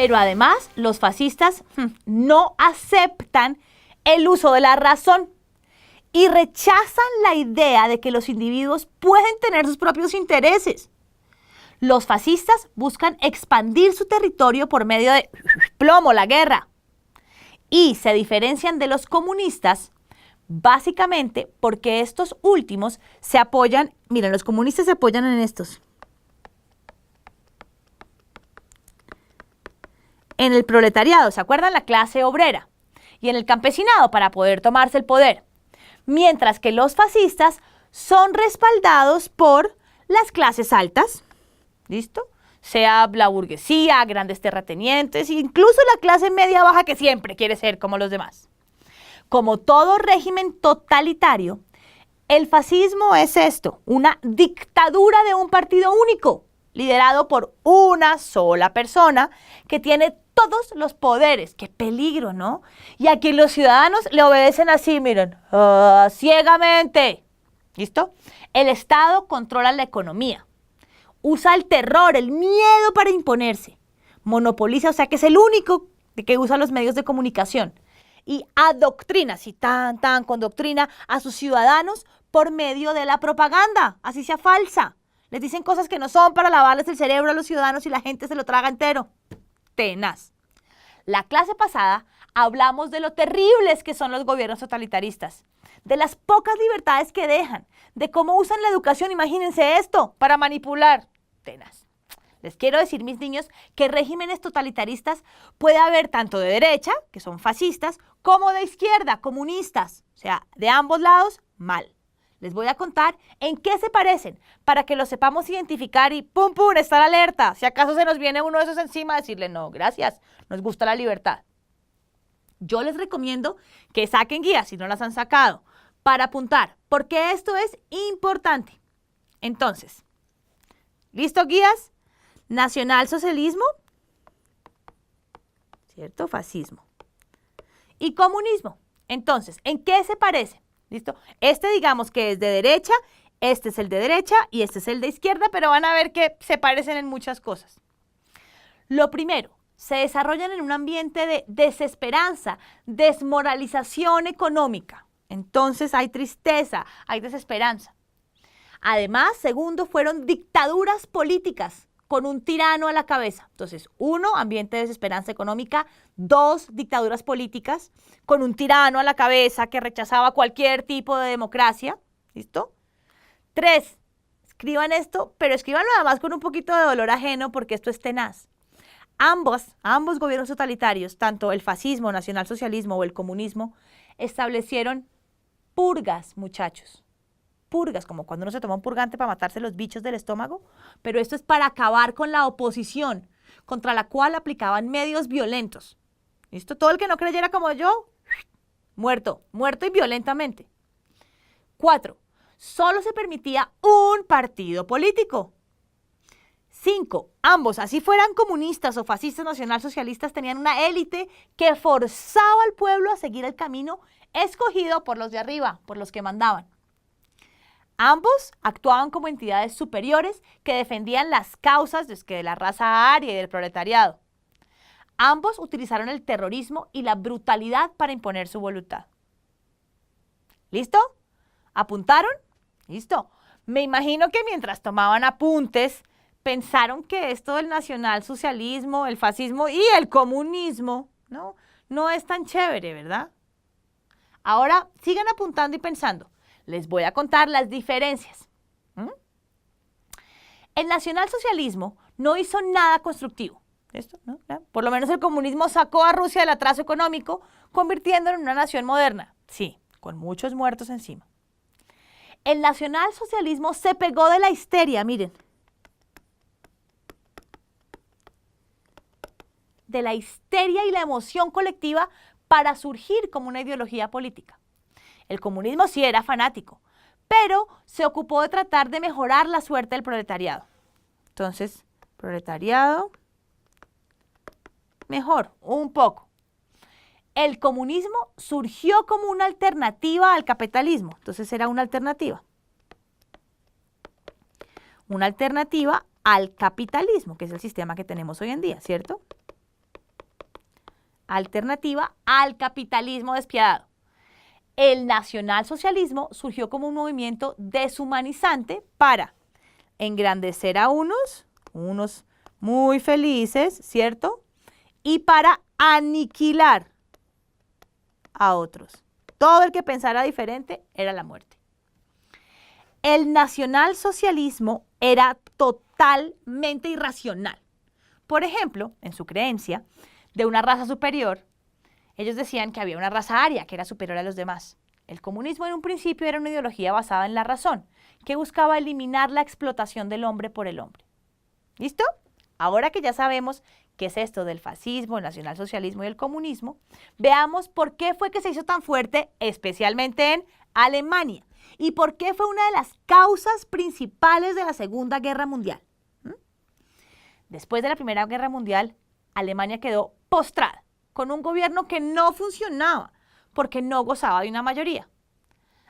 Pero además, los fascistas no aceptan el uso de la razón y rechazan la idea de que los individuos pueden tener sus propios intereses. Los fascistas buscan expandir su territorio por medio de plomo, la guerra. Y se diferencian de los comunistas básicamente porque estos últimos se apoyan, miren, los comunistas se apoyan en estos. En el proletariado, ¿se acuerdan? La clase obrera. Y en el campesinado para poder tomarse el poder. Mientras que los fascistas son respaldados por las clases altas, ¿listo? Sea la burguesía, grandes terratenientes, incluso la clase media baja que siempre quiere ser como los demás. Como todo régimen totalitario, el fascismo es esto, una dictadura de un partido único, liderado por una sola persona que tiene todos los poderes. ¡Qué peligro!, ¿no? Y a quien los ciudadanos le obedecen así, miren, ciegamente. ¿Listo? El Estado controla la economía, usa el terror, el miedo para imponerse, monopoliza, o sea que es el único que usa los medios de comunicación y adoctrina, así con doctrina a sus ciudadanos por medio de la propaganda, así sea falsa. Les dicen cosas que no son para lavarles el cerebro a los ciudadanos y la gente se lo traga entero. Tenaz. La clase pasada hablamos de lo terribles que son los gobiernos totalitaristas, de las pocas libertades que dejan, de cómo usan la educación, imagínense esto, para manipular. Tenaz. Les quiero decir, mis niños, que regímenes totalitaristas puede haber tanto de derecha, que son fascistas, como de izquierda, comunistas. O sea, de ambos lados, mal. Les voy a contar en qué se parecen, para que lo sepamos identificar y ¡pum, pum!, estar alerta. Si acaso se nos viene uno de esos encima, decirle, no, gracias, nos gusta la libertad. Yo les recomiendo que saquen guías, si no las han sacado, para apuntar, porque esto es importante. Entonces, ¿listo, guías? Nacionalsocialismo, ¿cierto? Fascismo. Y comunismo. Entonces, ¿en qué se parecen? ¿Listo? Este digamos que es de derecha, este es el de derecha y este es el de izquierda, pero van a ver que se parecen en muchas cosas. Lo primero, se desarrollan en un ambiente de desesperanza, desmoralización económica. Entonces hay tristeza, hay desesperanza. Además, segundo, fueron dictaduras políticas con un tirano a la cabeza. Entonces, 1, ambiente de desesperanza económica. 2, dictaduras políticas con un tirano a la cabeza que rechazaba cualquier tipo de democracia. ¿Listo? 3, escriban esto, pero escríbanlo además con un poquito de dolor ajeno porque esto es tenaz. Ambos gobiernos totalitarios, tanto el fascismo, nacionalsocialismo o el comunismo, establecieron purgas, muchachos. Purgas, como cuando uno se toma un purgante para matarse los bichos del estómago, pero esto es para acabar con la oposición, contra la cual aplicaban medios violentos. ¿Listo? Todo el que no creyera como yo, muerto y violentamente. 4, solo se permitía un partido político. 5, ambos, así fueran comunistas o fascistas nacionalsocialistas, tenían una élite que forzaba al pueblo a seguir el camino escogido por los de arriba, por los que mandaban. Ambos actuaban como entidades superiores que defendían las causas de la raza aria y del proletariado. Ambos utilizaron el terrorismo y la brutalidad para imponer su voluntad. ¿Listo? ¿Apuntaron? Listo. Me imagino que mientras tomaban apuntes, pensaron que esto del nacionalsocialismo, el fascismo y el comunismo, no es tan chévere, ¿verdad? Ahora sigan apuntando y pensando. Les voy a contar las diferencias. El nacionalsocialismo no hizo nada constructivo. ¿Esto? ¿No? Por lo menos el comunismo sacó a Rusia del atraso económico, convirtiéndola en una nación moderna. Sí, con muchos muertos encima. El nacionalsocialismo se pegó de la histeria, miren. De la histeria y la emoción colectiva para surgir como una ideología política. El comunismo sí era fanático, pero se ocupó de tratar de mejorar la suerte del proletariado. Entonces, proletariado, mejor, un poco. El comunismo surgió como una alternativa al capitalismo, entonces era una alternativa. Una alternativa al capitalismo, que es el sistema que tenemos hoy en día, ¿cierto? alternativa al capitalismo despiadado. El nacionalsocialismo surgió como un movimiento deshumanizante para engrandecer a unos muy felices, ¿cierto? Y para aniquilar a otros. Todo el que pensara diferente era la muerte. El nacionalsocialismo era totalmente irracional. Por ejemplo, en su creencia de una raza superior, ellos decían que había una raza aria que era superior a los demás. El comunismo en un principio era una ideología basada en la razón, que buscaba eliminar la explotación del hombre por el hombre. ¿Listo? Ahora que ya sabemos qué es esto del fascismo, el nacionalsocialismo y el comunismo, veamos por qué fue que se hizo tan fuerte, especialmente en Alemania, y por qué fue una de las causas principales de la Segunda Guerra Mundial. Después de la Primera Guerra Mundial, Alemania quedó postrada, con un gobierno que no funcionaba, porque no gozaba de una mayoría.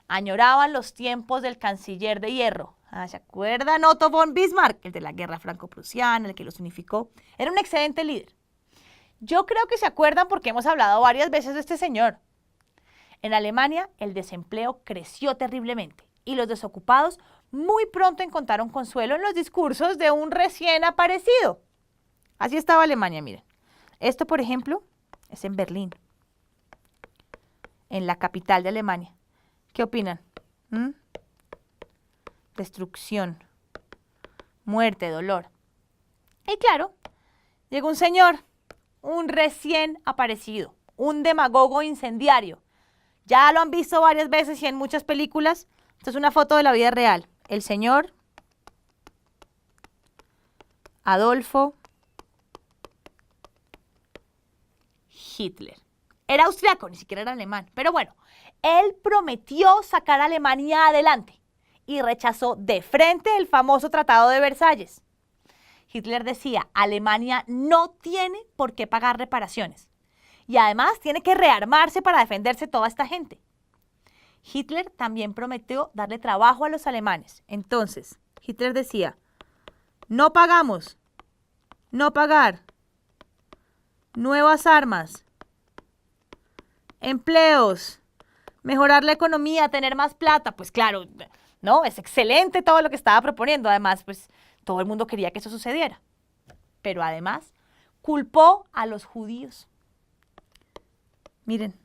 Añoraban los tiempos del canciller de hierro. ¿Se acuerdan? Otto von Bismarck, el de la guerra franco-prusiana, el que los unificó. Era un excelente líder. Yo creo que se acuerdan porque hemos hablado varias veces de este señor. En Alemania, el desempleo creció terriblemente y los desocupados muy pronto encontraron consuelo en los discursos de un recién aparecido. Así estaba Alemania, miren. Esto, por ejemplo, es en Berlín, en la capital de Alemania. ¿Qué opinan? Destrucción, muerte, dolor. Y claro, llegó un señor, un recién aparecido, un demagogo incendiario. Ya lo han visto varias veces y en muchas películas. Esta es una foto de la vida real. El señor Adolfo Hitler. Era austriaco, ni siquiera era alemán. Pero bueno, él prometió sacar a Alemania adelante y rechazó de frente el famoso Tratado de Versalles. Hitler decía, Alemania no tiene por qué pagar reparaciones y además tiene que rearmarse para defenderse toda esta gente. Hitler también prometió darle trabajo a los alemanes. Entonces, Hitler decía, no pagamos, no pagar, nuevas armas, empleos, mejorar la economía, tener más plata. Pues claro, no, es excelente todo lo que estaba proponiendo. Además, pues todo el mundo quería que eso sucediera. Pero además, culpó a los judíos. Miren,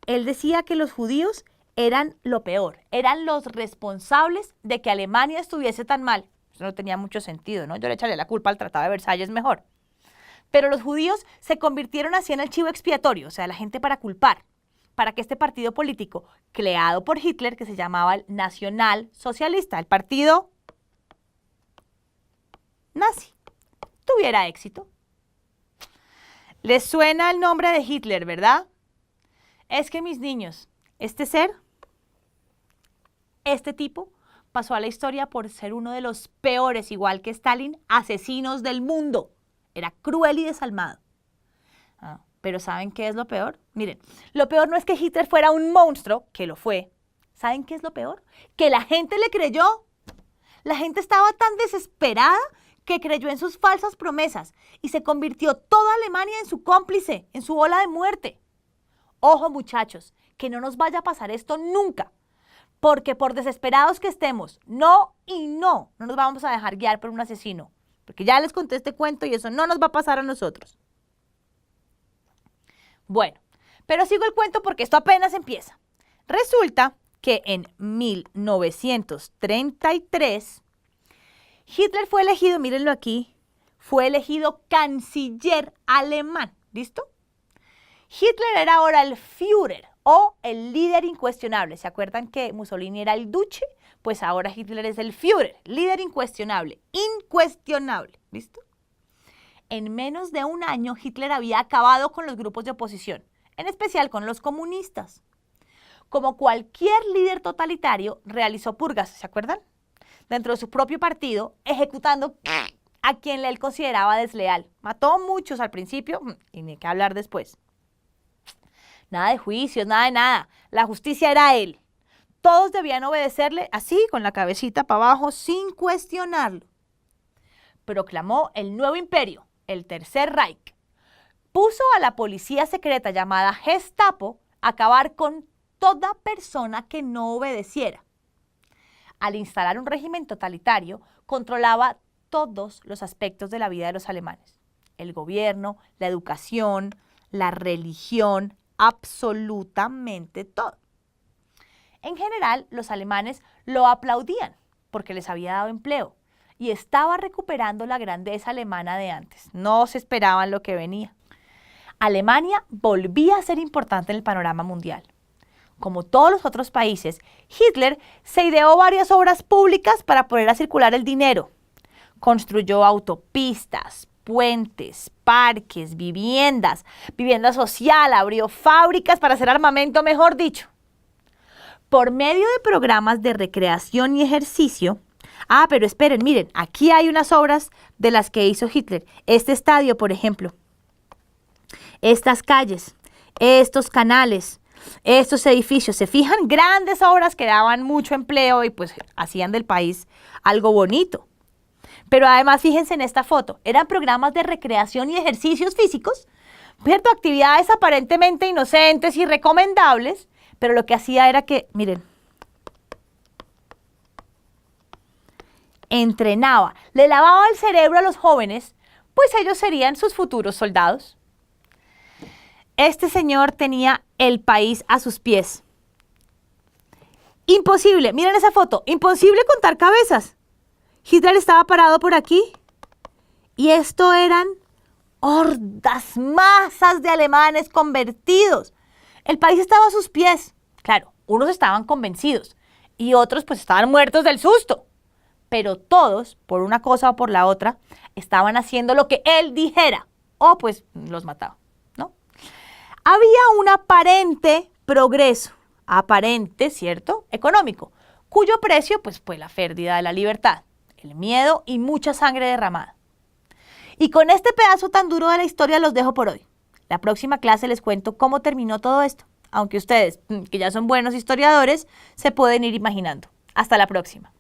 él decía que los judíos eran lo peor, eran los responsables de que Alemania estuviese tan mal. Eso no tenía mucho sentido, ¿no? Yo le echaré la culpa al Tratado de Versalles mejor. Pero los judíos se convirtieron así en el chivo expiatorio, o sea, la gente para culpar, para que este partido político creado por Hitler, que se llamaba el Nacional Socialista, el partido nazi, tuviera éxito. ¿Les suena el nombre de Hitler, verdad? Es que, mis niños, este tipo, pasó a la historia por ser uno de los peores, igual que Stalin, asesinos del mundo. Era cruel y desalmado. Pero ¿saben qué es lo peor? Miren, lo peor no es que Hitler fuera un monstruo, que lo fue. ¿Saben qué es lo peor? Que la gente le creyó. La gente estaba tan desesperada que creyó en sus falsas promesas y se convirtió toda Alemania en su cómplice, en su ola de muerte. Ojo, muchachos, que no nos vaya a pasar esto nunca, porque por desesperados que estemos, no nos vamos a dejar guiar por un asesino, porque ya les conté este cuento y eso no nos va a pasar a nosotros. Bueno, pero sigo el cuento porque esto apenas empieza. Resulta que en 1933, Hitler fue elegido, mírenlo aquí, fue elegido canciller alemán, ¿listo? Hitler era ahora el Führer o el líder incuestionable. ¿Se acuerdan que Mussolini era el duce? Pues ahora Hitler es el Führer, líder incuestionable, ¿listo? En menos de un año, Hitler había acabado con los grupos de oposición, en especial con los comunistas. Como cualquier líder totalitario, realizó purgas, ¿se acuerdan? Dentro de su propio partido, ejecutando a quien él consideraba desleal. Mató a muchos al principio y ni qué hablar después. Nada de juicios, nada de nada. La justicia era él. Todos debían obedecerle así, con la cabecita para abajo, sin cuestionarlo. Proclamó el nuevo imperio, el Tercer Reich. puso a la policía secreta llamada Gestapo a acabar con toda persona que no obedeciera. Al instalar un régimen totalitario, controlaba todos los aspectos de la vida de los alemanes. El gobierno, la educación, la religión, absolutamente todo. En general, los alemanes lo aplaudían porque les había dado empleo y estaba recuperando la grandeza alemana de antes. No se esperaban lo que venía. Alemania volvía a ser importante en el panorama mundial. Como todos los otros países, Hitler se ideó varias obras públicas para poner a circular el dinero. Construyó autopistas, puentes, parques, vivienda social, abrió fábricas para hacer armamento, mejor dicho. Por medio de programas de recreación y ejercicio. Pero esperen, miren, aquí hay unas obras de las que hizo Hitler. Este estadio, por ejemplo. Estas calles, estos canales, estos edificios. ¿Se fijan? Grandes obras que daban mucho empleo y pues hacían del país algo bonito. Pero además, fíjense en esta foto. Eran programas de recreación y ejercicios físicos, ¿cierto? Actividades aparentemente inocentes y recomendables, pero lo que hacía era que, miren, entrenaba, le lavaba el cerebro a los jóvenes, pues ellos serían sus futuros soldados. Este señor tenía el país a sus pies. Imposible, miren esa foto, imposible contar cabezas. Hitler estaba parado por aquí y esto eran hordas, masas de alemanes convertidos. El país estaba a sus pies. Claro, unos estaban convencidos y otros pues estaban muertos del susto. Pero todos, por una cosa o por la otra, estaban haciendo lo que él dijera o pues los mataba, ¿no? Había un aparente progreso, aparente, ¿cierto?, económico, cuyo precio pues fue la pérdida de la libertad, el miedo y mucha sangre derramada. Y con este pedazo tan duro de la historia los dejo por hoy. La próxima clase les cuento cómo terminó todo esto, aunque ustedes, que ya son buenos historiadores, se pueden ir imaginando. Hasta la próxima.